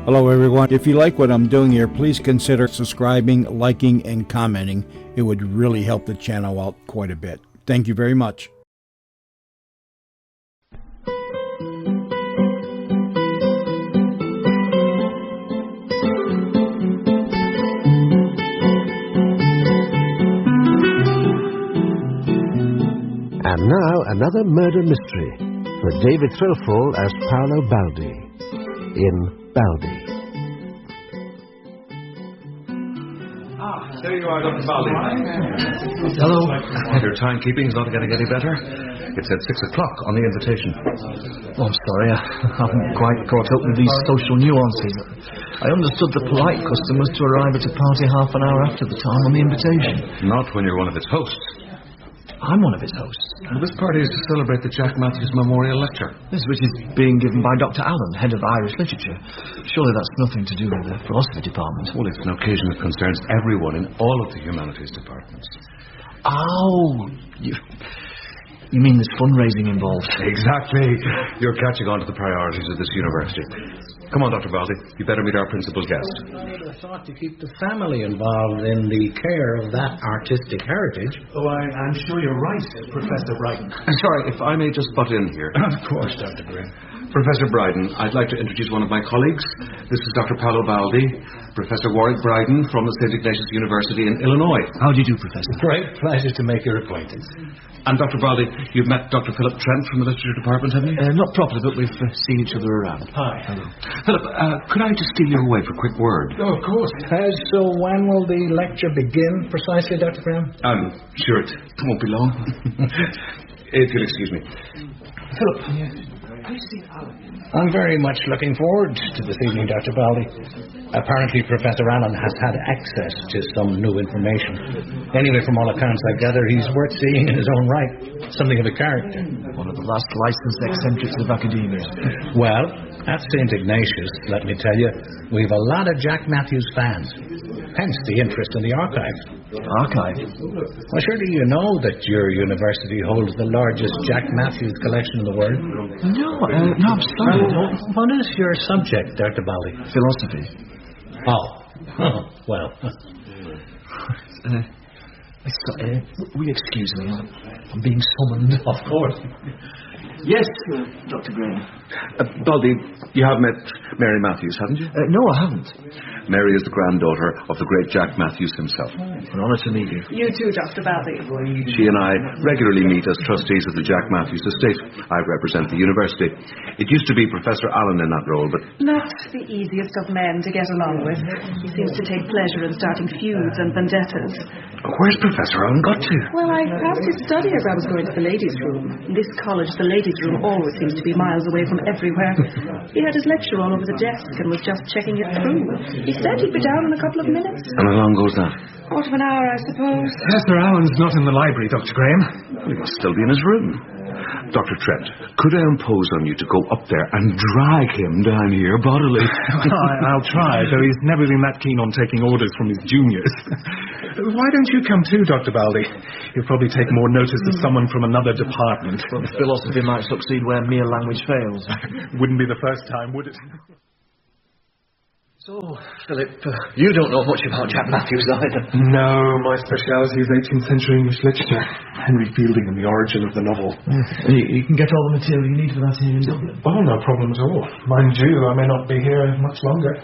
Hello everyone. If you like what I'm doing here, please consider subscribing, liking, and commenting. It would really help the channel out quite a bit. Thank you very much. And now another murder mystery for David Thrillfall as Paolo Baldi in Baldi. There you are, Dr. Baldi. Hello. Your timekeeping is not going to get any better. It said 6 o'clock on the invitation. Oh, I'm sorry, I haven't quite caught up with these social nuances. I understood the polite custom was to arrive at a party half an hour after the time on the invitation. Not when you're one of its hosts. I'm one of its hosts. And this party is to celebrate the Jack Matthews Memorial Lecture. This, which is being given by Dr. Allen, head of Irish literature. Surely that's nothing to do with the philosophy department. Well, it's an occasion that concerns everyone in all of the humanities departments. Oh, you mean there's fundraising involved? Exactly. You're catching on to the priorities of this university. Come on, Dr. Baldi. You better meet our principal guest. I would have thought to keep the family involved in the care of that artistic heritage. Oh, I'm sure you're right, Professor Brighton. I'm sorry, if I may just butt in here. Of course, Dr. Graham. Professor Bryden, I'd like to introduce one of my colleagues. This is Dr. Paolo Baldi, Professor Warwick Bryden from the St. Ignatius University in Illinois. How do you do, Professor? Great pleasure to make your acquaintance. And Dr. Baldi, you've met Dr. Philip Trent from the literature department, haven't you? Not properly, but we've seen each other around. Hi. Hello. Philip, could I just steal you away for a quick word? Oh, of course. So when will the lecture begin precisely, Dr. Graham? I'm sure it won't be long. If you'll excuse me. Philip. I'm very much looking forward to this evening, Dr. Baldi. Apparently, Professor Allen has had access to some new information. Anyway, from all accounts I gather, he's worth seeing in his own right. Something of a character. One of the last licensed eccentrics of academia. Well, at St. Ignatius, let me tell you, we've a lot of Jack Matthews fans. Hence the interest in the archive. Archive? Well, surely you know that your university holds the largest Jack Matthews collection in the world. No, I'm sorry. What is your subject, Dr. Baldi? Philosophy. Well. Will you excuse me? I'm being summoned. Of course. Yes, Dr. Graham. Baldi, you have met Mary Matthews, haven't you? No, I haven't. Mary is the granddaughter of the great Jack Matthews himself. An honour to meet you. You too, Dr. Baldi. She and I regularly meet as trustees of the Jack Matthews estate. I represent the university. It used to be Professor Allen in that role, but... Not the easiest of men to get along with. He seems to take pleasure in starting feuds and vendettas. Where's Professor Allen got to? Well, I passed his study as I was going to the ladies' room. In this college, the ladies' room always seems to be miles away from everywhere. He had his lecture all over the desk and was just checking it through. He said he'd be down in a couple of minutes. And how long goes that? Quarter of an hour, I suppose. Professor Allen's not in the library, Dr. Graham. He must still be in his room. Dr. Trent, could I impose on you to go up there and drag him down here bodily? I'll try, though he's never been that keen on taking orders from his juniors. Why don't you come too, Dr. Baldi? You'll probably take more notice of someone from another department. Well, philosophy might succeed where mere language fails. Wouldn't be the first time, would it? So, Philip, you don't know much about Jack Matthews either. No, my speciality is 18th century English literature. Henry Fielding and the origin of the novel. You can get all the material you need for that here in Dublin. Oh, no problem at all. Mind you, I may not be here much longer.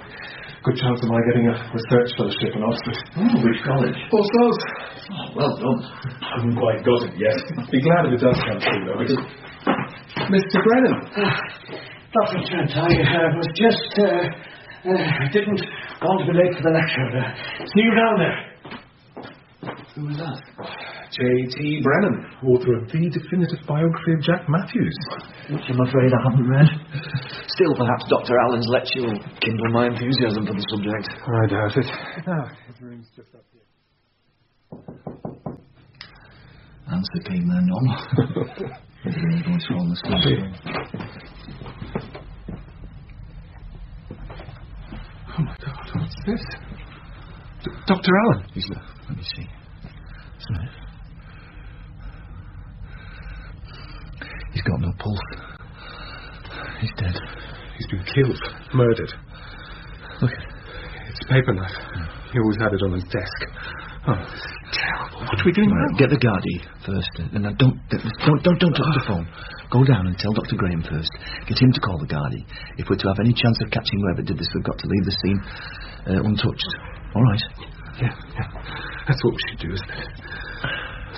Good chance of my getting a research fellowship in Oxford. Oh, which college? All Souls. Oh, well done. I haven't quite got it yet. Be glad if it does come through, though. Mr. Brennan. Dr. Trent, I was just... I didn't want to be late for the lecture. See you down there. Who was that? J.T. Brennan, author of the definitive biography of Jack Matthews. Which I'm afraid I haven't read. Still, perhaps Dr. Allen's lecture will kindle my enthusiasm for the subject. I doubt it. His room's just up here. Answer came then on. Maybe voice on the screen. Oh my God, what's this? Dr. Allen. Let me see. He's got no pulse. He's dead. He's been killed, murdered. It's a paper knife. He always had it on his desk. Oh, it's terrible. What are we doing now? Get the Gardaí first. And now don't touch the phone. Go down and tell Dr. Graham first. Get him to call the Gardaí. If we're to have any chance of catching whoever did this, we've got to leave the scene untouched. All right? Yeah. That's what we should do, isn't it?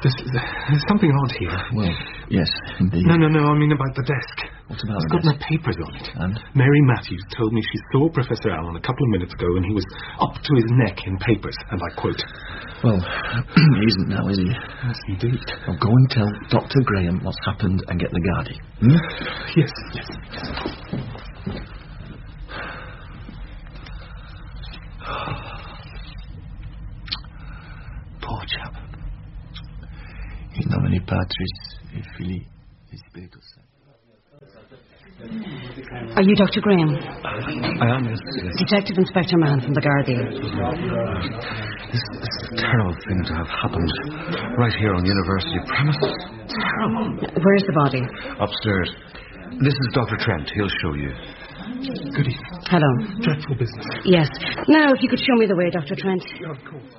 There's something odd here. Well, yes, indeed. No, I mean about the desk. What about It's the got desk? no papers on it. And? Mary Matthews told me she saw Professor Allen a couple of minutes ago and he was up to his neck in papers, and I quote. Well, he isn't now, is he? Yes, indeed. Well, go and tell Dr. Graham what's happened and get the Gardaí. Hmm? Yes. Poor chap. In nomine Patris et Filii et Spiritus Sancti. Are you Dr. Graham? I am, yes. Detective Inspector Mann from the Gardaí. This is a terrible thing to have happened right here on university premises. Terrible. Where's the body? Upstairs. This is Dr. Trent. He'll show you. Good evening. Hello. Dreadful business. Yes. Now, if you could show me the way, Dr. Trent. Of course.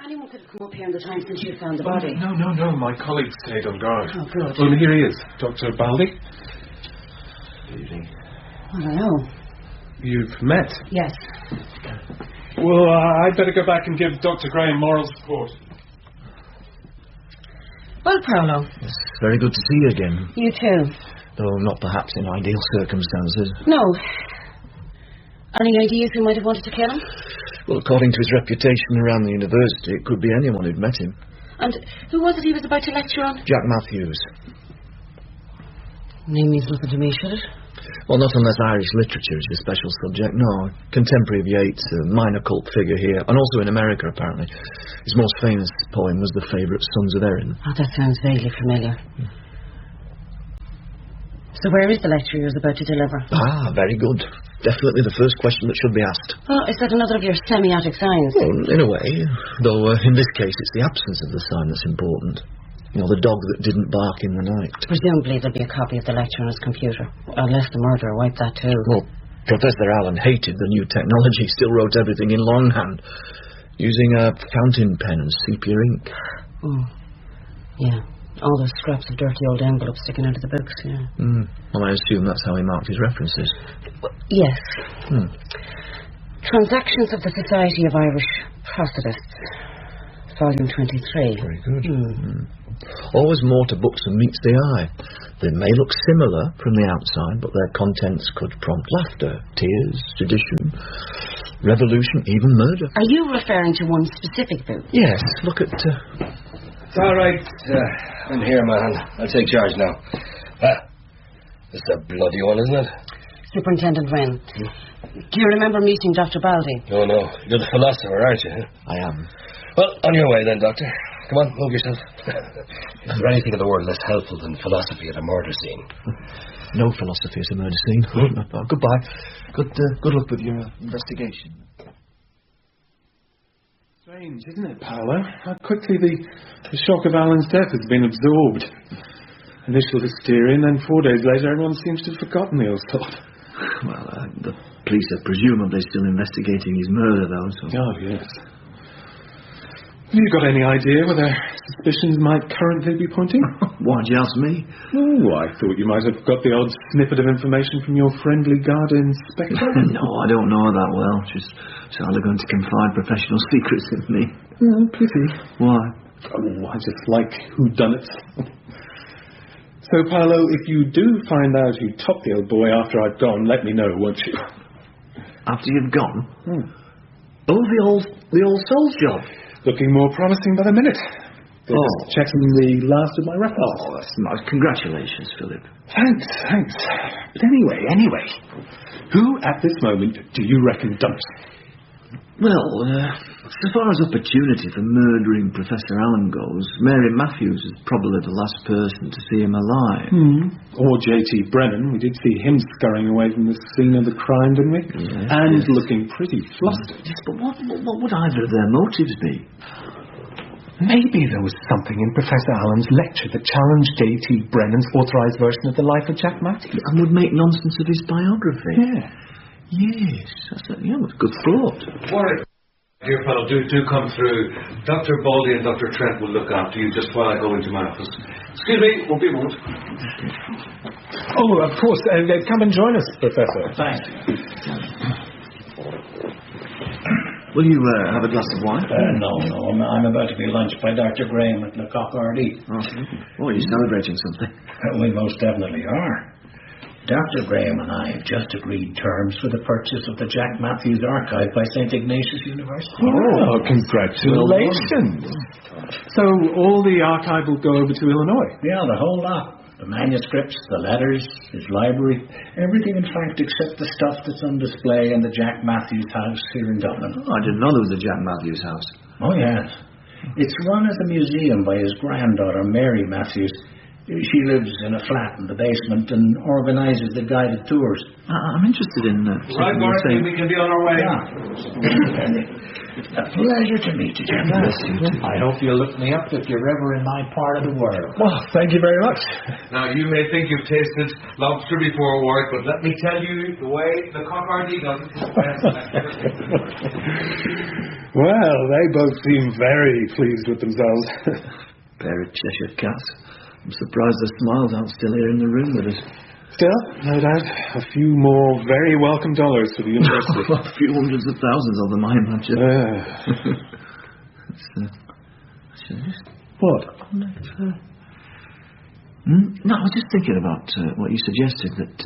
Anyone could have come up here in the time since you found the body. No. My colleague stayed on guard. Oh, good. Oh, and here he is, Dr. Baldi. I don't know. You've met? Yes. Well, I'd better go back and give Dr. Graham moral support. Well, Paolo. It's very good to see you again. You too. Though not perhaps in ideal circumstances. No. Any ideas who might have wanted to kill him? Well, according to his reputation around the university, it could be anyone who'd met him. And who was it he was about to lecture on? Jack Matthews. Name means nothing to me, should it? Well, not unless Irish literature is your special subject, no. Contemporary of Yeats, a minor cult figure here, and also in America, apparently. His most famous poem was The Favourite Sons of Erin. Oh, that sounds vaguely familiar. So where is the lecture he was about to deliver? Ah, very good. Definitely the first question that should be asked. Oh, is that another of your semiotic signs? Well, in a way, though in this case it's the absence of the sign that's important. You know, the dog that didn't bark in the night. Presumably there'll be a copy of the lecture on his computer. Unless the murderer wiped that too. Well, Professor Allen hated the new technology, still wrote everything in longhand, using a fountain pen and sepia ink. Oh, yeah. All those scraps of dirty old envelopes sticking out of the books, yeah. Well, I assume that's how he marked his references. Yes. Transactions of the Society of Irish Proselytes, Volume 23. Very good. Always more to books than meets the eye. They may look similar from the outside, but their contents could prompt laughter, tears, sedition, revolution, even murder. Are you referring to one specific book? Yes, look at... It's all right. I'm here, man. I'll take charge now. This is a bloody one, isn't it? Superintendent Wren. Do you remember meeting Dr. Baldi? No. You're the philosopher, aren't you? I am. Well, on your way then, Doctor. Come on, move yourself. Is there anything in the world less helpful than philosophy at a murder scene? No philosophy at a murder scene. Goodbye. Good luck with your investigation. Strange, isn't it, Paolo? How quickly the shock of Alan's death has been absorbed. Initial hysteria, and then 4 days later everyone seems to have forgotten the old thought. Well, the police are presumably still investigating his murder, though, so... Oh, yes. Have you got any idea where their suspicions might currently be pointing? Why'd you ask me? Oh, I thought you might have got the odd snippet of information from your friendly guard inspector. No, I don't know that well. She's hardly going to confide professional secrets in me. Oh, pity. Why? Oh, I just like whodunits. So, Paolo, if you do find out who topped the old boy after I've gone, let me know, won't you? After you've gone? Oh, the old soul job. Looking more promising by the minute. Just checking the last of my records. Oh, that's nice. Congratulations, Philip. Thanks. But anyway, who at this moment do you reckon done it? Well, so far as opportunity for murdering Professor Allen goes, Mary Matthews is probably the last person to see him alive. Or J.T. Brennan. We did see him scurrying away from the scene of the crime, didn't we? Yes, and looking pretty flustered. Yes, but what would either of their motives be? Maybe there was something in Professor Allen's lecture that challenged J.T. Brennan's authorised version of the life of Jack Matthews. And would make nonsense of his biography. Yeah. Yes, that's a good thought. Warwick, dear fellow, do come through. Dr. Baldi and Dr. Trent will look after you just while I go into my office. Excuse me, won't be a moment. Oh, of course. Come and join us, Professor. Thanks. Will you have a glass of wine? No. I'm about to be lunched by Dr. Graham at Le Coq Hardy. Oh, are you celebrating something? We most definitely are. Dr. Graham and I have just agreed terms for the purchase of the Jack Matthews archive by St. Ignatius University. Oh, congratulations. So all the archive will go over to Illinois? Yeah, the whole lot. The manuscripts, the letters, his library, everything in fact except the stuff that's on display in the Jack Matthews house here in Dublin. Oh, I didn't know there was a Jack Matthews house. Oh, yes. It's run as a museum by his granddaughter, Mary Matthews. She lives in a flat in the basement and organises the guided tours. I'm interested in... Right, Warwick, we can be on our way. A pleasure to meet you, gentlemen. I hope you'll look me up if you're ever in my part of the world. Well, thank you very much. Now, you may think you've tasted lobster before, Warwick, but let me tell you the way the Coq Hardy does it. Well, they both seem very pleased with themselves. Pair of Cheshire cats. I'm surprised the smiles aren't still here in the room with us. Still, no doubt, a few more very welcome dollars for the university. A few hundreds of thousands of them, I imagine. What? No, I was just thinking about what you suggested, that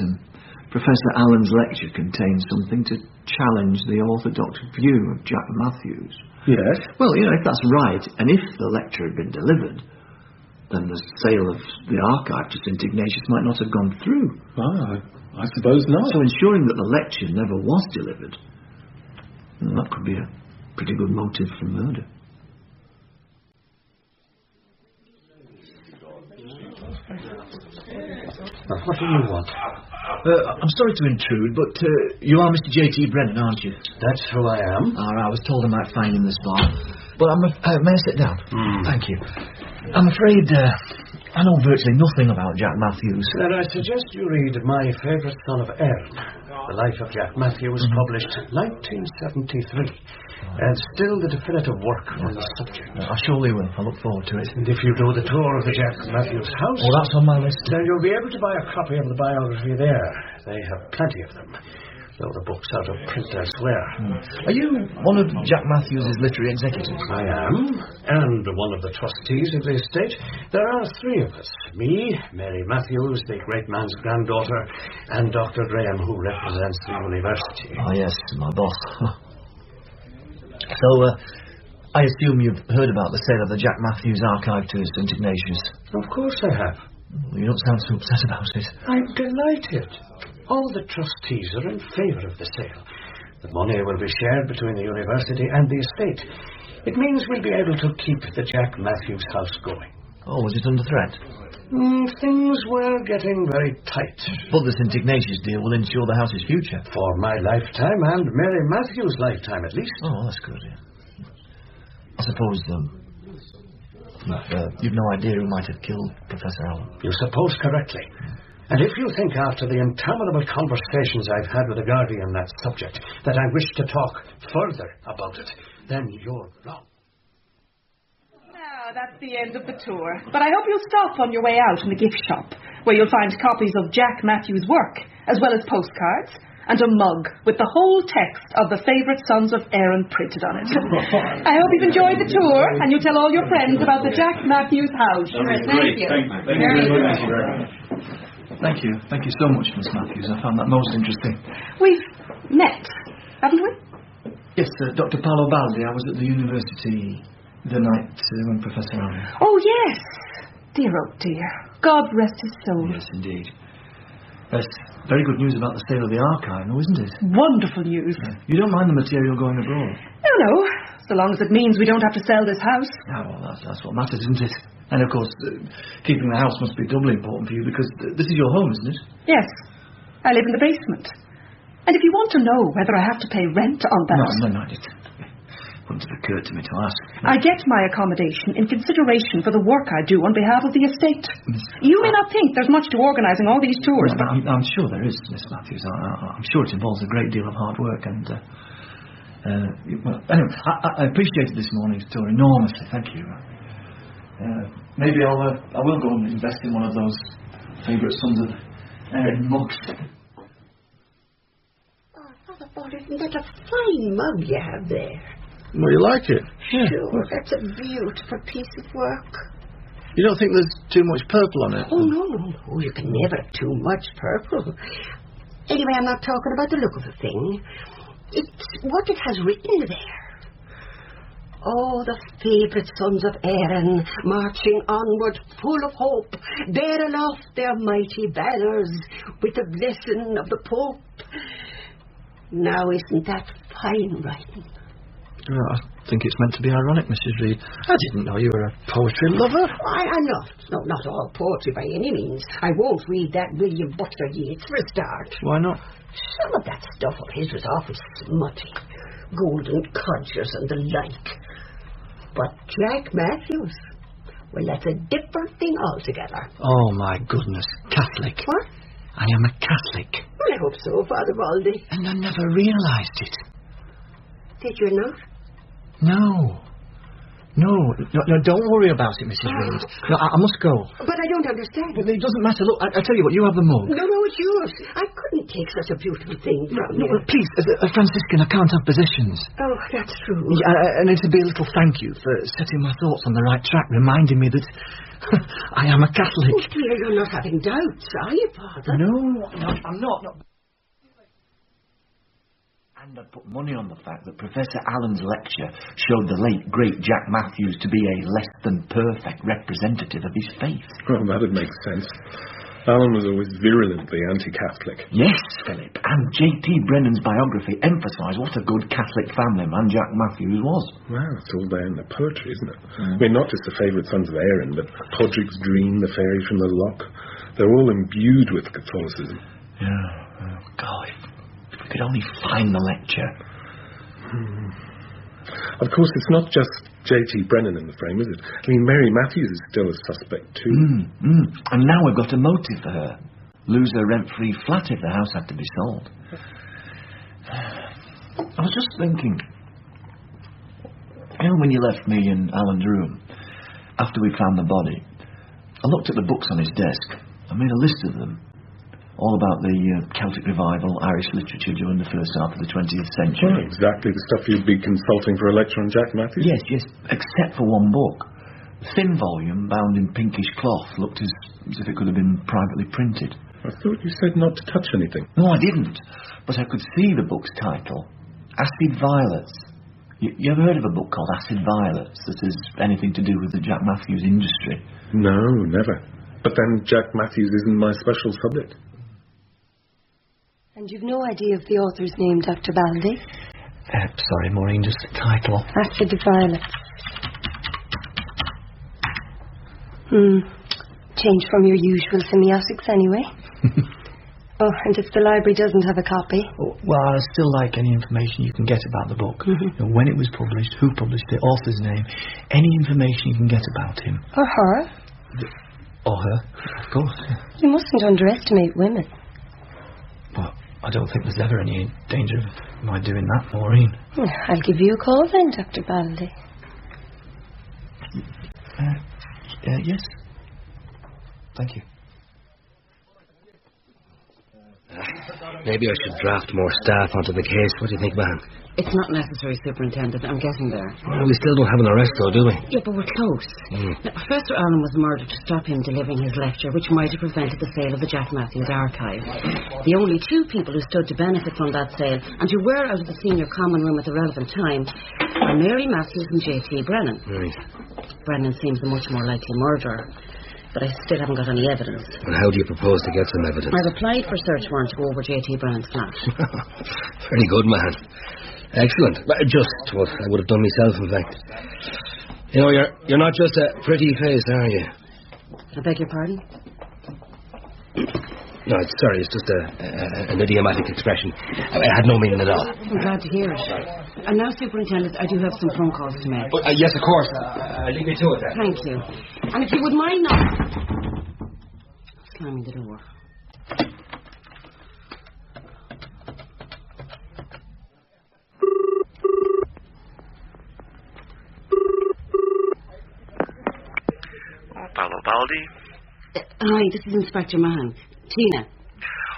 Professor Allen's lecture contains something to challenge the orthodox view of Jack Matthews. Yes? Well, if that's right, and if the lecture had been delivered, then the sale of the archive to St. Ignatius might not have gone through. I suppose not. So ensuring that the lecture never was delivered, that could be a pretty good motive for murder. What do you want? I'm sorry to intrude, but you are Mr. J.T. Brennan, aren't you? That's who I am. I was told I might find you in this bar. But may I sit down? Thank you. I'm afraid I know virtually nothing about Jack Matthews. Then I suggest you read My Favourite Son of Erin. The Life of Jack Matthews, published 1973. And still the definitive work on the subject. I surely will. I look forward to it. And if you do the tour of the Jack Matthews house... Oh, that's on my list. Then you'll be able to buy a copy of the biography there. They have plenty of them, though the book's out of print elsewhere. Are you one of Jack Matthews' literary executives? I am, and one of the trustees of the estate. There are three of us. Me, Mary Matthews, the great man's granddaughter, and Dr. Graham, who represents the university. Oh, yes, my boss. So, I assume you've heard about the sale of the Jack Matthews archive to St. Ignatius. Of course I have. Well, you don't sound so upset about it. I'm delighted. All the trustees are in favour of the sale. The money will be shared between the university and the estate. It means we'll be able to keep the Jack Matthews house going. Oh, was it under threat? Things were getting very tight. But the St. Ignatius deal will ensure the house's future. For my lifetime and Mary Matthews' lifetime, at least. Oh, that's good, yeah. I suppose, you've no idea who might have killed Professor Allen. You suppose correctly. And if you think after the interminable conversations I've had with the Guardian on that subject that I wish to talk further about it, then you're wrong. Now, that's the end of the tour. But I hope you'll stop on your way out in the gift shop, where you'll find copies of Jack Matthews' work, as well as postcards, and a mug with the whole text of The Favourite Sons of Erin printed on it. I hope you've enjoyed the tour, and you'll tell all your friends about the Jack Matthews house. Thank you. Thank you very much. Thank you. Thank you so much, Miss Matthews. I found that most interesting. We've met, haven't we? Yes, Dr. Paolo Baldi. I was at the university the night when Professor Allen... Oh, yes. Dear, oh, dear. God rest his soul. Yes, indeed. That's very good news about the sale of the archive, no, isn't it? Wonderful news. Yeah. You don't mind the material going abroad? No. So long as it means we don't have to sell this house. Yeah, well, that's what matters, isn't it? And, of course, keeping the house must be doubly important for you because this is your home, isn't it? Yes. I live in the basement. And if you want to know whether I have to pay rent on that... No. wouldn't have occurred to me to ask. I get my accommodation in consideration for the work I do on behalf of the estate. You may not think there's much to organising all these tours, but... I'm sure there is, Miss Matthews. I'm sure it involves a great deal of hard work and... well, anyway, I appreciated this morning's tour enormously, thank you. Maybe I will go and invest in one of those favourite sons of Erin mugs. Oh, Father Paul, isn't that a fine mug you have there? Well, you like it? Yeah. Sure, that's a beautiful piece of work. You don't think there's too much purple on it? Oh, no. You can never have too much purple. Anyway, I'm not talking about the look of the thing. It's what it has written there. Oh, the favourite sons of Erin, marching onward, full of hope, bear aloft their mighty banners, with the blessing of the Pope. Now, isn't that fine writing? I think it's meant to be ironic, Mrs. Reed. I didn't know you were a poetry lover. I'm not. No, not all poetry by any means. I won't read that William Butler Yeats for a start. Why not? Some of that stuff of his was awful smutty. Golden codgers and the like. But Jack Matthews, well, that's a different thing altogether. Oh, my goodness. Catholic. What? I am a Catholic. Well, I hope so, Father Baldi. And I never realised it. Did you not? No, don't worry about it, Mrs. Reed. No, I must go. But I don't understand. It doesn't matter. Look, I tell you what, you have the mug. No, it's yours. I couldn't take such a beautiful thing from you. Well, please, as a Franciscan, I can't have possessions. Oh, that's true. Yeah, and it'd be a little thank you for setting my thoughts on the right track, reminding me that I am a Catholic. Oh, dear, you're not having doubts, are you, Father? No, I'm not. And I'd put money on the fact that Professor Allen's lecture showed the late, great Jack Matthews to be a less than perfect representative of his faith. Well, that'd make sense. Allen was always virulently anti-Catholic. Yes, Philip, and J.T. Brennan's biography emphasised what a good Catholic family man Jack Matthews was. Well, it's all there in the poetry, isn't it? I mean, not just the favourite sons of Erin, but Podrick's Dream, The Fairy from the Loch. They're all imbued with Catholicism. Yeah, oh, God, if we could only find the lecture. Of course, it's not just J.T. Brennan in the frame, is it? I mean, Mary Matthews is still a suspect too. And now we've got a motive for her. Lose her rent-free flat if the house had to be sold. I was just thinking, you know, when you left me in Alan's room, after we found the body, I looked at the books on his desk. I made a list of them. All about the Celtic revival, Irish literature during the first half of the 20th century. Well, exactly the stuff you'd be consulting for a lecture on Jack Matthews? Yes, except for one book. A thin volume, bound in pinkish cloth, looked as if it could have been privately printed. I thought you said not to touch anything. No, I didn't. But I could see the book's title, Acid Violets. You ever heard of a book called Acid Violets that has anything to do with the Jack Matthews industry? No, never. But then Jack Matthews isn't my special subject. And you've no idea of the author's name, Dr. Baldi? Sorry, Maureen, just the title. Acid Violets. Change from your usual semiotics, anyway. Oh, and if the library doesn't have a copy? Well, I still like any information you can get about the book. You know, when it was published, who published it, author's name, any information you can get about him. Or her. Or her, of course. Yeah. You mustn't underestimate women. Well, I don't think there's ever any danger of my doing that, Maureen. I'll give you a call then, Dr. Baldi. Yes. Thank you. Maybe I should draft more staff onto the case. What do you think, ma'am? It's not necessary, Superintendent. I'm getting there. Well, we still don't have an arrest, though, do we? Yeah, but we're close. Now, Professor Allen was murdered to stop him delivering his lecture, which might have prevented the sale of the Jack Matthews archive. The only two people who stood to benefit from that sale, and who were out of the senior common room at the relevant time, are Mary Matthews and J.T. Brennan. Right. Brennan seems the much more likely murderer, but I still haven't got any evidence. And how do you propose to get some evidence? I've applied for search warrant to go over J.T. Brennan's flat. Very good, man. Excellent. Just what I would have done myself, in fact. You know, you're not just a pretty face, are you? I beg your pardon? No, sorry, it's just an idiomatic expression. I had no meaning at all. I'm glad to hear it. And now, Superintendent, I do have some phone calls to make. Yes, of course. Leave me to it then. Thank you. And if you would mind not slamming the door. Paolo Baldi. Hi, this is Inspector Mahan. Tina.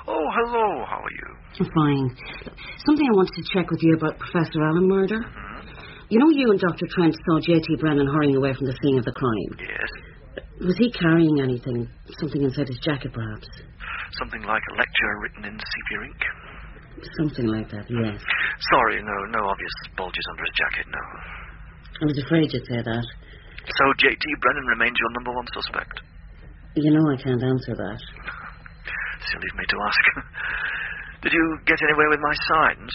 Oh, hello. How are you? I'm fine. Something I wanted to check with you about Professor Allen murder. Mm-hmm. You know, you and Dr. Trent saw J.T. Brennan hurrying away from the scene of the crime. Yes. Was he carrying anything? Something inside his jacket, perhaps? Something like a lecture written in sepia ink? Something like that, yes. Sorry, no obvious bulges under his jacket, no. I was afraid you'd say that. So J.T. Brennan remains your number one suspect? You know I can't answer that. Silly of me to ask. Did you get anywhere with my signs?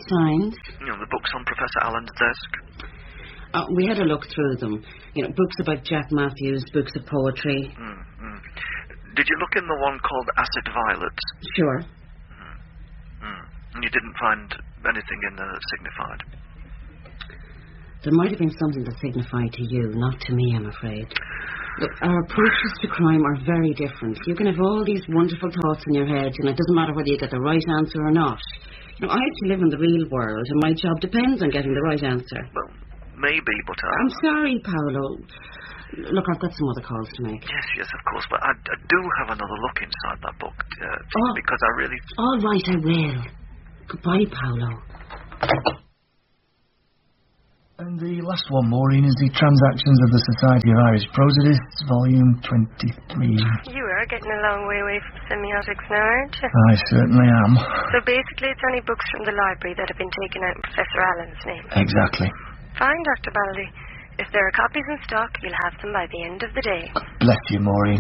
Signs? You know, the books on Professor Allen's desk. We had a look through them. You know, books about Jack Matthews, books of poetry. Mm-hmm. Did you look in the one called Acid Violets? Sure. And you didn't find anything in the signified? There might have been something that signified to you, not to me, I'm afraid. Look, our approaches to crime are very different. You can have all these wonderful thoughts in your head, and it doesn't matter whether you get the right answer or not. You know, I have to live in the real world, and my job depends on getting the right answer. Well, maybe, but I'm sorry, Paolo. Look, I've got some other calls to make. Yes, of course, but I do have another look inside that book, because I really... All right, I will. Goodbye, Paolo. And the last one, Maureen, is the Transactions of the Society of Irish Prosodists, Volume 23. You are getting a long way away from semiotics now, aren't you? I certainly am. So basically it's only books from the library that have been taken out in Professor Allen's name. Exactly. Fine, Dr. Baldi. If there are copies in stock, you'll have them by the end of the day. Bless you, Maureen.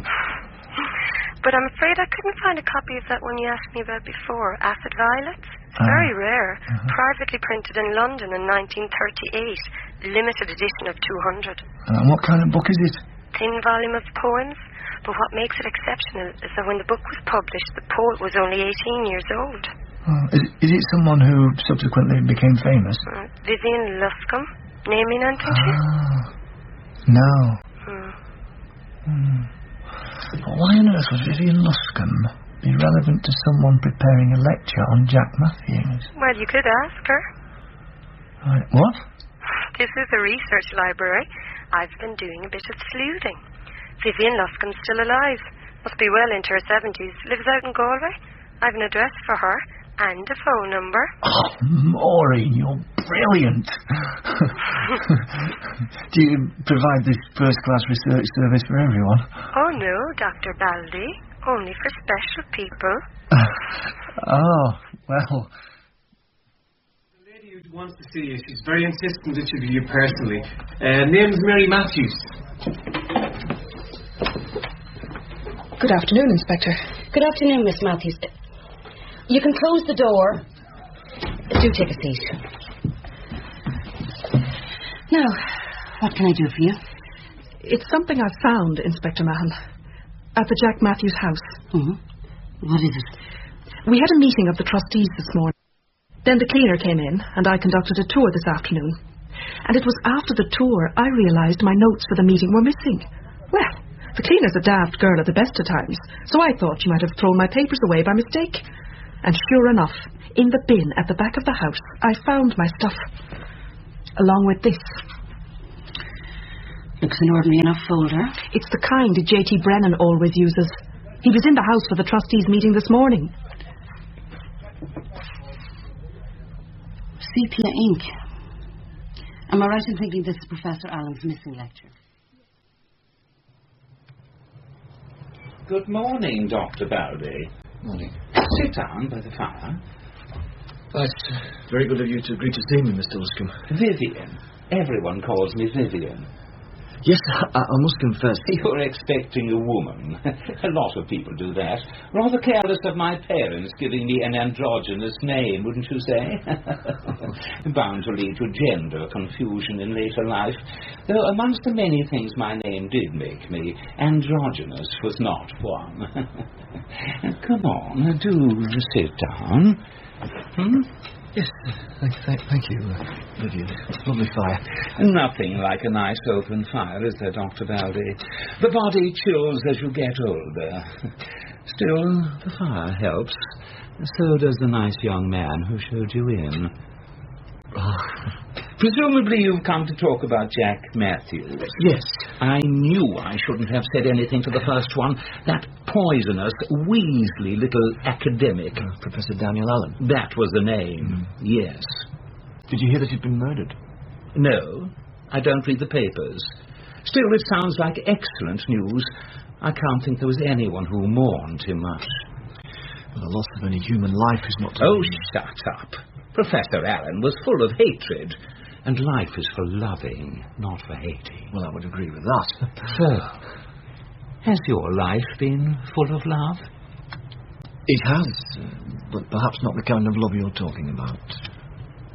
But I'm afraid I couldn't find a copy of that one you asked me about before, Acid Violets. It's very rare. Privately printed in London in 1938. Limited edition of 200. And what kind of book is it? Thin volume of poems. But what makes it exceptional is that when the book was published, the poet was only 18 years old. Is it someone who subsequently became famous? Vivian Luscombe. Naming anything to you? No. Why on earth would Vivian Luscombe be relevant to someone preparing a lecture on Jack Matthews? Well, you could ask her. Right. What? This is a research library. I've been doing a bit of sleuthing. Vivian Luscombe's still alive. Must be well into her 70s. Lives out in Galway. I've an address for her and a phone number. Oh, Maureen, you're brilliant. Do you provide this first-class research service for everyone? Oh, no, Dr. Baldi. Only for special people. Oh, well... The lady who wants to see you, she's very insistent it should be you personally. Name's Mary Matthews. Good afternoon, Inspector. Good afternoon, Miss Matthews. You can close the door. Do take a seat. Now, what can I do for you? It's something I've found, Inspector Mahan, at the Jack Matthews house. What is it? We had a meeting of the trustees this morning. Then the cleaner came in, and I conducted a tour this afternoon. And it was after the tour I realised my notes for the meeting were missing. Well, the cleaner's a daft girl at the best of times, so I thought she might have thrown my papers away by mistake. And sure enough, in the bin at the back of the house, I found my stuff. Along with this. Looks an ordinary enough folder. It's the kind J.T. Brennan always uses. He was in the house for the trustees' meeting this morning. Sepia ink. Am I right in thinking this is Professor Allen's missing lecture? Good morning, Dr. Baldi. Morning. Sit down by the fire. That's very good of you to agree to see me, Mr. Luscombe. Vivian. Everyone calls me Vivian. Yes, I must confess. You're expecting a woman. A lot of people do that. Rather careless of my parents giving me an androgynous name, wouldn't you say? Bound to lead to gender confusion in later life. Though amongst the many things my name did make me, androgynous was not one. Come on, do sit down. Yes, thank you, Vivian. Lovely fire. Nothing like a nice open fire, is there, Dr. Baldi? The body chills as you get older. Still, the fire helps. So does the nice young man who showed you in. Presumably you've come to talk about Jack Matthews. Yes. I knew I shouldn't have said anything to the first one. That poisonous, weaselly little academic. Professor Daniel Allen. That was the name, yes. Did you hear that he'd been murdered? No, I don't read the papers. Still, it sounds like excellent news. I can't think there was anyone who mourned him much. Well, the loss of any human life is not... Oh, shut up. Professor Allen was full of hatred. And life is for loving, not for hating. Well, I would agree with that. So, has your life been full of love? It has, but perhaps not the kind of love you're talking about,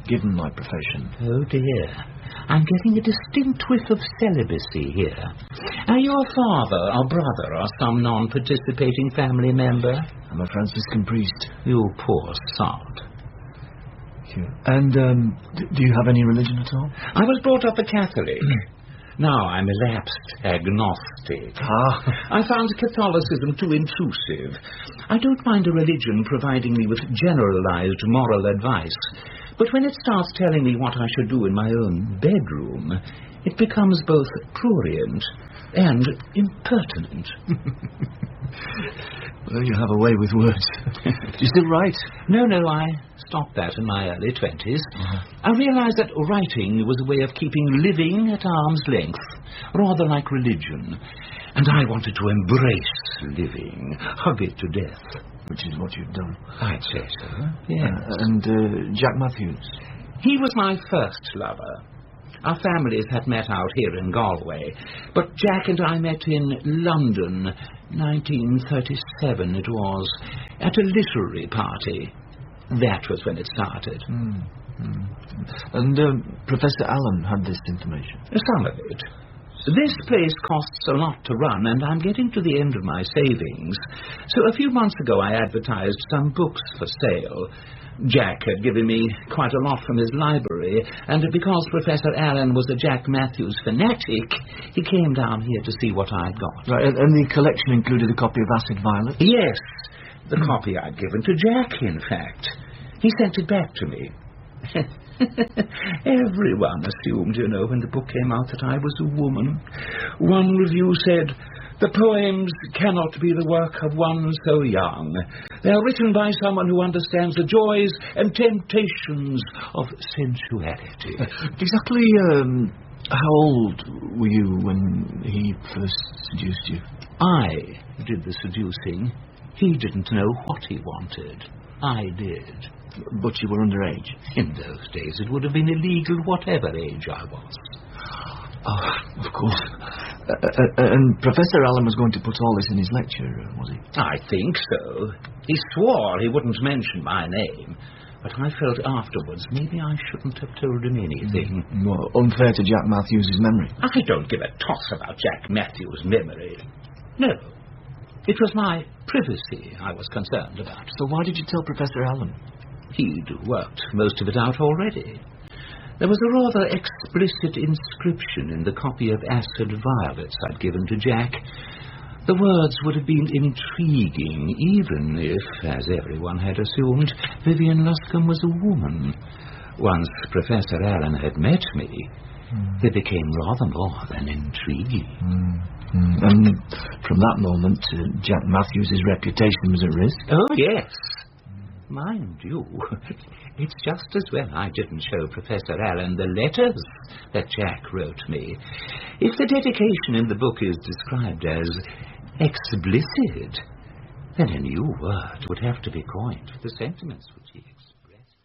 given my profession. Oh, dear. I'm getting a distinct whiff of celibacy here. Are you a father or brother or some non-participating family member? I'm a Franciscan priest. You poor sod. And, do you have any religion at all? I was brought up a Catholic. Now I'm a lapsed agnostic. I found Catholicism too intrusive. I don't mind a religion providing me with generalized moral advice, but when it starts telling me what I should do in my own bedroom, it becomes both prurient and impertinent. Well, you have a way with words. Do you still write? No, I stopped that in my early 20s. I realized that writing was a way of keeping living at arm's length, rather like religion. And I wanted to embrace living, hug it to death. Which is what you've done. I'd say so, yes. And Jack Matthews? He was my first lover. Our families had met out here in Galway, but Jack and I met in London, 1937 it was, at a literary party. That was when it started. And Professor Allen had this information? Some of it. This place costs a lot to run, and I'm getting to the end of my savings. So a few months ago I advertised some books for sale. Jack had given me quite a lot from his library, and because Professor Allen was a Jack Matthews fanatic, he came down here to see what I'd got. Right, and the collection included a copy of Acid Violet? Yes, the copy I'd given to Jack, in fact. He sent it back to me. Everyone assumed, when the book came out, that I was a woman. One review said, "The poems cannot be the work of one so young. They are written by someone who understands the joys and temptations of sensuality." Exactly, how old were you when he first seduced you? I did the seducing. He didn't know what he wanted. I did. But you were underage? In those days it would have been illegal whatever age I was. Oh, of course. And Professor Allen was going to put all this in his lecture, was he? I think so. He swore he wouldn't mention my name. But I felt afterwards maybe I shouldn't have told him anything. Well, unfair to Jack Matthews' memory. I don't give a toss about Jack Matthews' memory. No. It was my privacy I was concerned about. So why did you tell Professor Allen? He'd worked most of it out already. There was a rather explicit inscription in the copy of Acid Violets I'd given to Jack. The words would have been intriguing, even if, as everyone had assumed, Vivian Luscombe was a woman. Once Professor Allen had met me, they became rather more than intriguing. And from that moment, Jack Matthews' reputation was at risk? Oh, yes. Mind you, it's just as well I didn't show Professor Allen the letters that Jack wrote me. If the dedication in the book is described as explicit, then a new word would have to be coined for the sentiments which he expressed.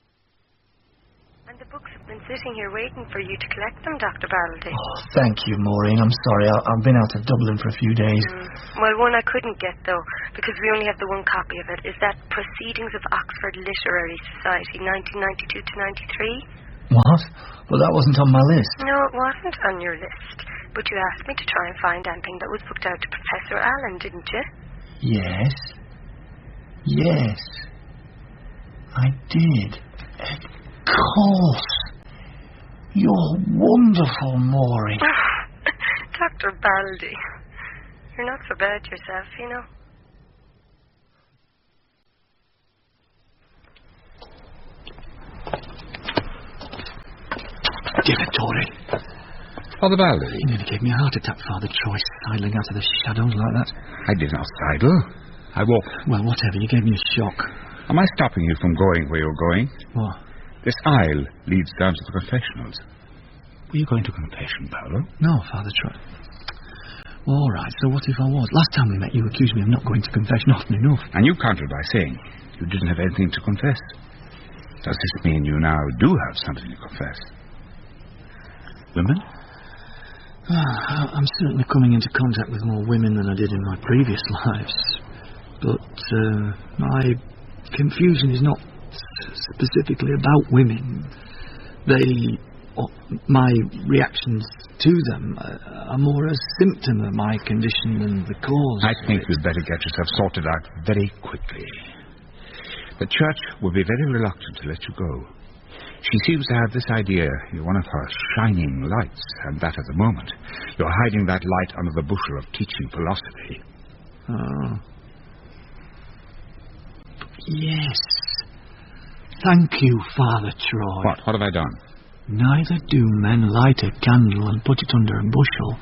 And the books have been sitting here waiting for you to collect them, Dr. Baldi. Oh, thank you, Maureen. I'm sorry. I've been out of Dublin for a few days. Well, one I couldn't get, though, because we only have the one copy of it, is that Proceedings of Oxford Literary Society, 1992 to 93. What? Well, that wasn't on my list. No, it wasn't on your list. But you asked me to try and find anything that was booked out to Professor Allen, didn't you? Yes. Yes. I did. Of course. You're wonderful, Maureen. Dr. Baldi. You're not so bad yourself, you know. Direttore. Father Baldi. You nearly gave me a heart attack, Father Troy, sidling out of the shadows like that. I did not sidle. I walked. Well, whatever. You gave me a shock. Am I stopping you from going where you're going? What? This aisle leads down to the confessionals. Were you going to confession, Paolo? No, Father Troy. Well, all right, so what if I was? Last time we met, you accused me of not going to confession often enough. And you countered by saying you didn't have anything to confess. Does this mean you now do have something to confess? Women? I'm certainly coming into contact with more women than I did in my previous lives. But my confusion is not specifically about women. My reactions to them are more a symptom of my condition than the cause. I think you'd better get yourself sorted out very quickly. The church will be very reluctant to let you go. She seems to have this idea you're one of her shining lights, and that at the moment you're hiding that light under the bushel of teaching philosophy. Oh. Yes. Thank you, Father Troy. What have I done? Neither do men light a candle and put it under a bushel,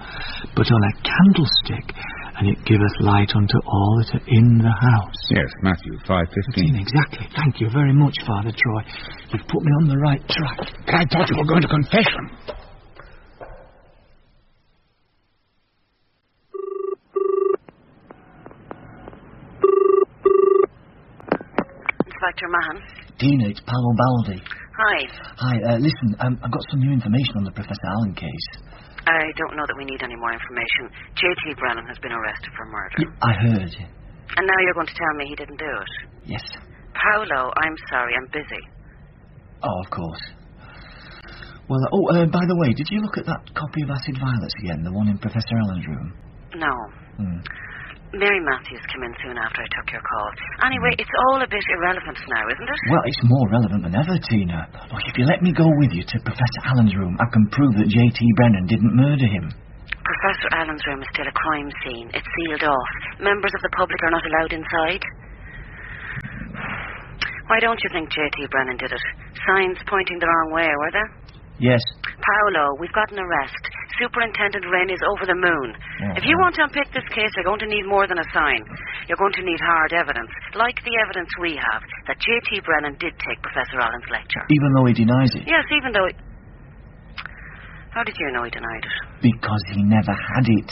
but on a candlestick, and it giveth light unto all that are in the house. Yes, Matthew 5:15. Exactly. Thank you very much, Father Troy. You've put me on the right track. But I thought you were going to confession. Inspector Mahan. Tina, it's Paolo Baldi. Hi. Hi, listen, I've got some new information on the Professor Allen case. I don't know that we need any more information. J.T. Brennan has been arrested for murder. I heard. And now you're going to tell me he didn't do it? Yes. Paolo, I'm sorry, I'm busy. Oh, of course. Well, by the way, did you look at that copy of Acid Violets again, the one in Professor Allen's room? No. Mary Matthews came in soon after I took your call. Anyway, it's all a bit irrelevant now, isn't it? Well, it's more relevant than ever, Tina. Look, if you let me go with you to Professor Allen's room, I can prove that J.T. Brennan didn't murder him. Professor Allen's room is still a crime scene. It's sealed off. Members of the public are not allowed inside. Why don't you think J.T. Brennan did it? Signs pointing the wrong way, were there? Yes. Paolo, we've got an arrest. Superintendent Wren is over the moon. If you want to unpick this case, you're going to need more than a sign. You're going to need hard evidence, like the evidence we have, that J.T. Brennan did take Professor Allen's lecture. Even though he denies it? Yes, even though he... How did you know he denied it? Because he never had it.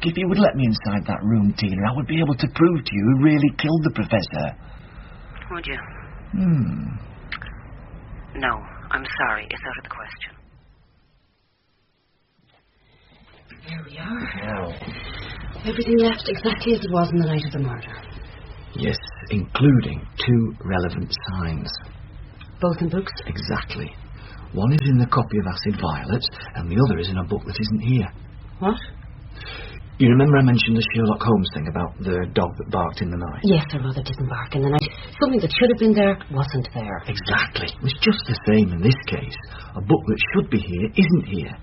If you would let me inside that room, Tina, I would be able to prove to you who really killed the professor. Would you? No, I'm sorry. It's out of the question. There we are. Wow. Everything left exactly as it was on the night of the murder. Yes, including 2 relevant signs. Both in books? Exactly. One is in the copy of Acid Violets, and the other is in a book that isn't here. What? You remember I mentioned the Sherlock Holmes thing about the dog that barked in the night? Yes, or rather didn't bark in the night. Something that should have been there wasn't there. Exactly. It was just the same in this case. A book that should be here isn't here.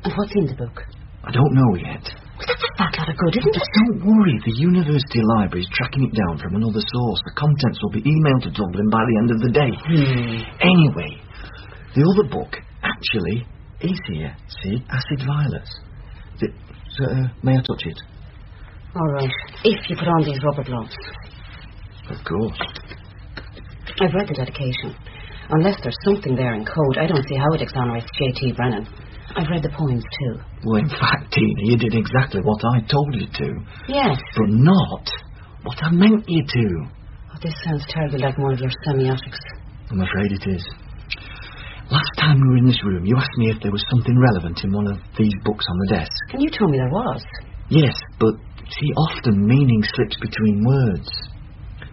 And what's in the book? I don't know yet. Well, that's a fat lot of good, isn't it? Don't worry. The university library is tracking it down from another source. The contents will be emailed to Dublin by the end of the day. Anyway, the other book actually is here. See? Acid Violets. May I touch it? All right. If you put on these rubber gloves. Of course. I've read the dedication. Unless there's something there in code, I don't see how it exonerates J.T. Brennan. I've read the poems, too. Well, in fact, Tina, you did exactly what I told you to. Yes. But not what I meant you to. Oh, this sounds terribly like one of your semiotics. I'm afraid it is. Last time we were in this room, you asked me if there was something relevant in one of these books on the desk. And you told me there was. Yes, but, see, often meaning slips between words.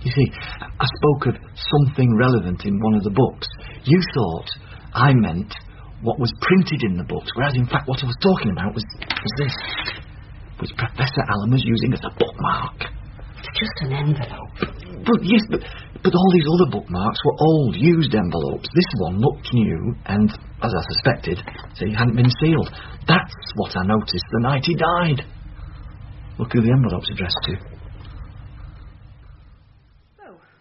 You see, I spoke of something relevant in one of the books. You thought I meant what was printed in the books, whereas in fact what I was talking about was this, which Professor Allen was using as a bookmark. It's just an envelope. But all these other bookmarks were old, used envelopes. This one looked new, and, as I suspected, see, hadn't been sealed. That's what I noticed the night he died. Look who the envelope's addressed to.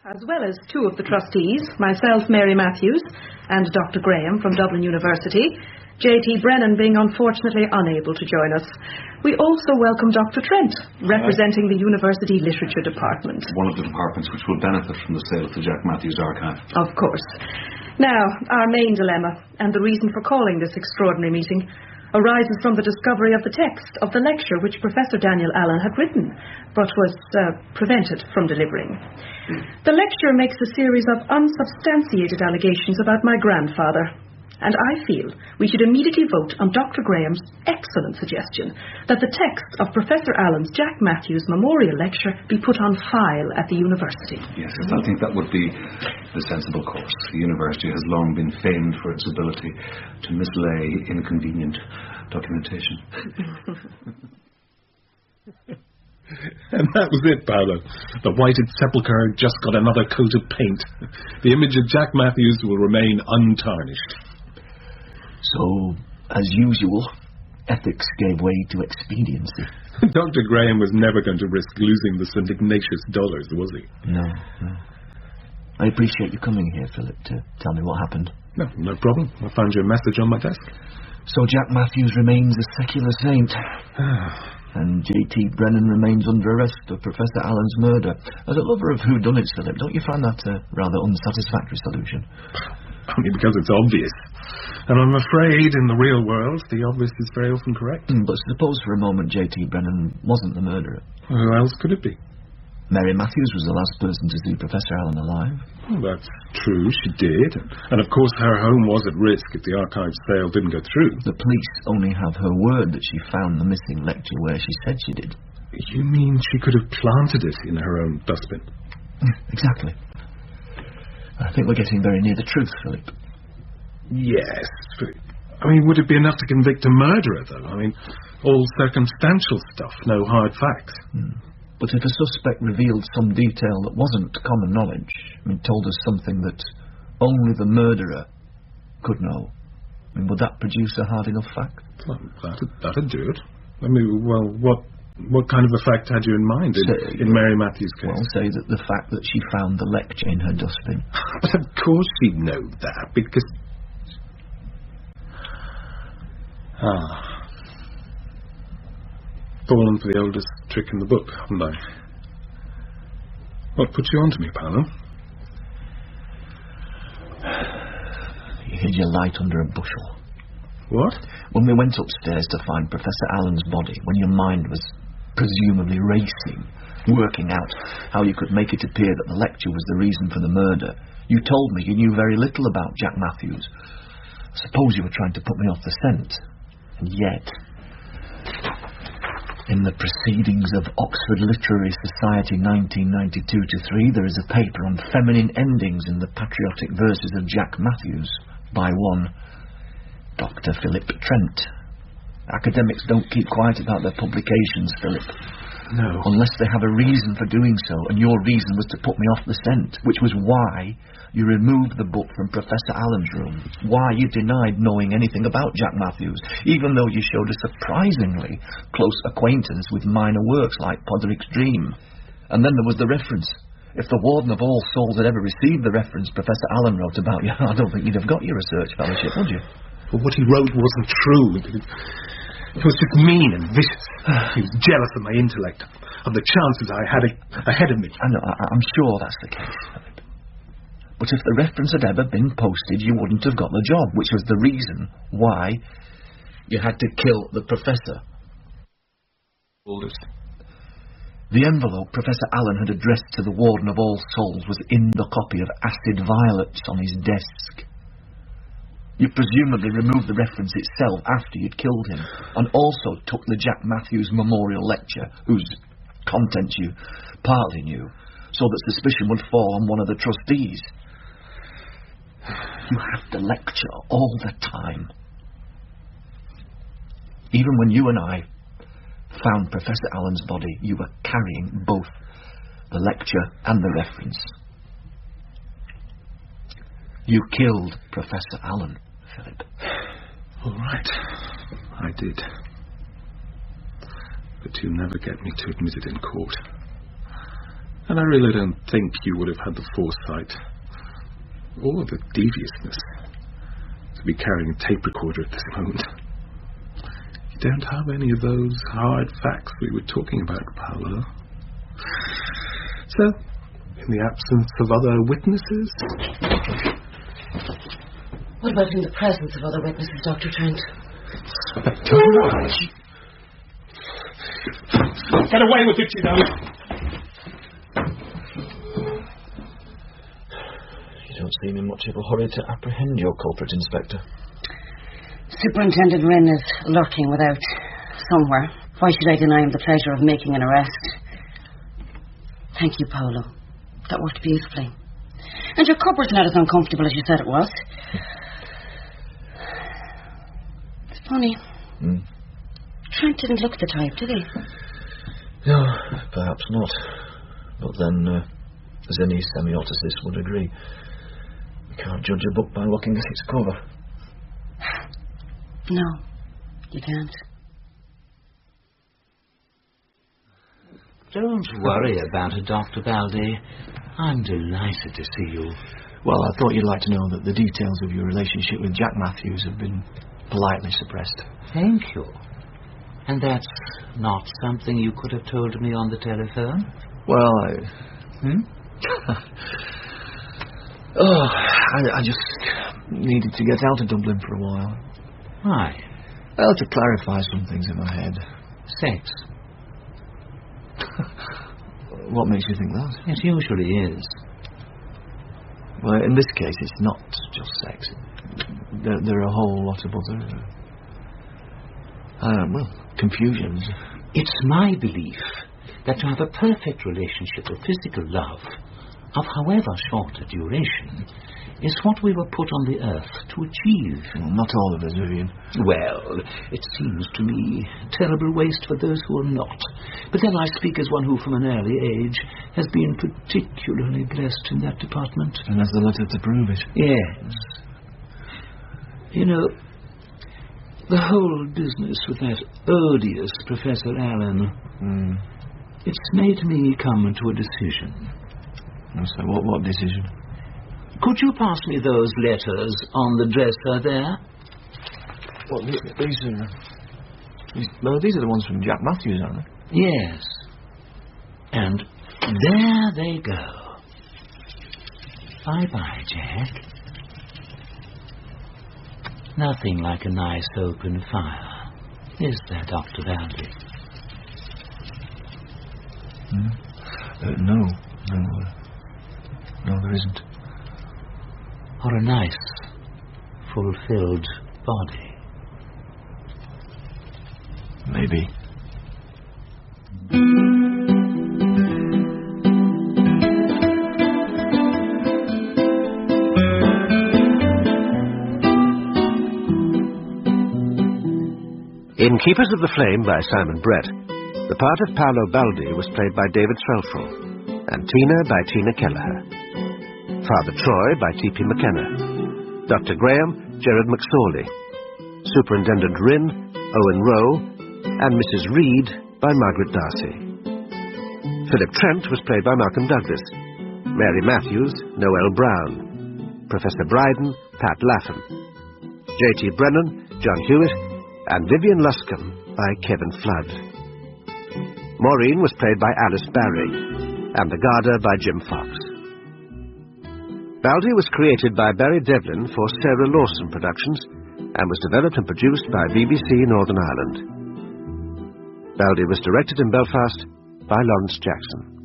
As well as two of the trustees, myself, Mary Matthews, and Dr. Graham from Dublin University, J.T. Brennan being unfortunately unable to join us. We also welcome Dr. Trent, representing the University Literature Department. One of the departments which will benefit from the sale of the Jack Matthews archive. Of course. Now, our main dilemma, and the reason for calling this extraordinary meeting, arises from the discovery of the text of the lecture which Professor Daniel Allen had written, but was prevented from delivering. The lecture makes a series of unsubstantiated allegations about my grandfather, and I feel we should immediately vote on Dr. Graham's excellent suggestion that the text of Professor Allen's Jack Matthews Memorial Lecture be put on file at the university. Yes, I think that would be the sensible course. The university has long been famed for its ability to mislay inconvenient documentation. And that was it, Paolo. The whited sepulchre just got another coat of paint. The image of Jack Matthews will remain untarnished. So, as usual, ethics gave way to expediency. Dr. Graham was never going to risk losing the St. Ignatius dollars, was he? No. I appreciate you coming here, Philip, to tell me what happened. No problem. I found your message on my desk. So Jack Matthews remains a secular saint. And J.T. Brennan remains under arrest for Professor Allen's murder. As a lover of whodunits, Philip, don't you find that a rather unsatisfactory solution? Only because it's obvious. And I'm afraid in the real world, the obvious is very often correct. But suppose for a moment J.T. Brennan wasn't the murderer. Who else could it be? Mary Matthews was the last person to see Professor Allen alive. Well, that's true, she did. And of course her home was at risk if the archive sale didn't go through. The police only have her word that she found the missing lecture where she said she did. You mean she could have planted it in her own dustbin? Exactly. I think we're getting very near the truth, Philip. Yes, but, would it be enough to convict a murderer, though? All circumstantial stuff, no hard facts. But if a suspect revealed some detail that wasn't common knowledge, told us something that only the murderer could know, would that produce a hard enough fact? Well, that'd do it. What kind of a fact had you in mind in Mary Matthews' case? Well, say that the fact that she found the lecture in her dustbin. But of course she'd know that, because... Fallen for the oldest trick in the book, haven't I? What put you on to me, Paolo? You hid your light under a bushel. What? When we went upstairs to find Professor Allen's body, when your mind was presumably racing, working out how you could make it appear that the lecture was the reason for the murder, you told me you knew very little about Jack Matthews. I suppose you were trying to put me off the scent. And yet, in the Proceedings of Oxford Literary Society 1992-3, there is a paper on feminine endings in the patriotic verses of Jack Matthews by one Dr. Philip Trent. Academics don't keep quiet about their publications, Philip. No. Unless they have a reason for doing so, and your reason was to put me off the scent, which was why you removed the book from Professor Allen's room, why you denied knowing anything about Jack Matthews, even though you showed a surprisingly close acquaintance with minor works like Podrick's Dream. And then there was the reference. If the Warden of All Souls had ever received the reference Professor Allen wrote about you, I don't think you'd have got your research fellowship, would you? But what he wrote wasn't true. It was just mean and vicious. He was jealous of my intellect, of the chances I had ahead of me. I know, I'm sure that's the case, Philip. But if the reference had ever been posted, you wouldn't have got the job, which was the reason why you had to kill the professor. The envelope Professor Allen had addressed to the Warden of All Souls was in the copy of Acid Violets on his desk. You presumably removed the reference itself after you'd killed him, and also took the Jack Matthews Memorial Lecture, whose contents you partly knew, so that suspicion would fall on one of the trustees. You have the lecture all the time. Even when you and I found Professor Allen's body, you were carrying both the lecture and the reference. You killed Professor Allen, Philip. All right. I did. But you never get me to admit it in court. And I really don't think you would have had the foresight or the deviousness to be carrying a tape recorder at this moment. You don't have any of those hard facts we were talking about, Paolo. So, in the absence of other witnesses... What about in the presence of other witnesses, Dr. Trent? Get away with it, you know. You don't seem in much of a hurry to apprehend your culprit, Inspector. Superintendent Wren is lurking without somewhere. Why should I deny him the pleasure of making an arrest? Thank you, Paolo. That worked beautifully. And your cupboard's not as uncomfortable as you said it was. It's funny. Trent didn't look the type, did he? No, perhaps not. But then, as any semioticist would agree, you can't judge a book by looking at its cover. No, you can't. Don't worry about it, Dr. Baldi. I'm delighted to see you. Well, I thought you'd like to know that the details of your relationship with Jack Matthews have been politely suppressed. Thank you. And that's not something you could have told me on the telephone? Well, I just needed to get out of Dublin for a while. Why? Well, to clarify some things in my head. Sex. What makes you think that? It usually is. Well, in this case, it's not just sex. There are a whole lot of other, confusions. It's my belief that to have a perfect relationship of physical love, of however short a duration, is what we were put on the earth to achieve. Well, not all of us, Vivian. Well, it seems to me a terrible waste for those who are not. But then I speak as one who from an early age has been particularly blessed in that department. And has the letter to prove it. Yes. You know, the whole business with that odious Professor Allen, it's made me come to a decision. So what decision? Could you pass me those letters on the dresser there? Well, these are the ones from Jack Matthews, aren't they? Yes. And there they go. Bye-bye, Jack. Nothing like a nice open fire, is there, Dr. Baldi? No, there isn't. Or a nice, fulfilled body? Maybe. In Keepers of the Flame by Simon Brett, the part of Paolo Baldi was played by David Threlfall, and Tina by Tina Kelleher. Father Troy by T.P. McKenna. Dr. Graham, Gerard McSorley. Superintendent Rynn, Owen Rowe, and Mrs. Reed by Margaret Darcy. Philip Trent was played by Malcolm Douglas. Mary Matthews, Noel Brown. Professor Bryden, Pat Laffan. J.T. Brennan, John Hewitt, and Vivian Luscombe by Kevin Flood. Maureen was played by Alice Barry, and the Garda by Jim Fox. Baldi was created by Barry Devlin for Sarah Lawson Productions and was developed and produced by BBC Northern Ireland. Baldi was directed in Belfast by Lawrence Jackson.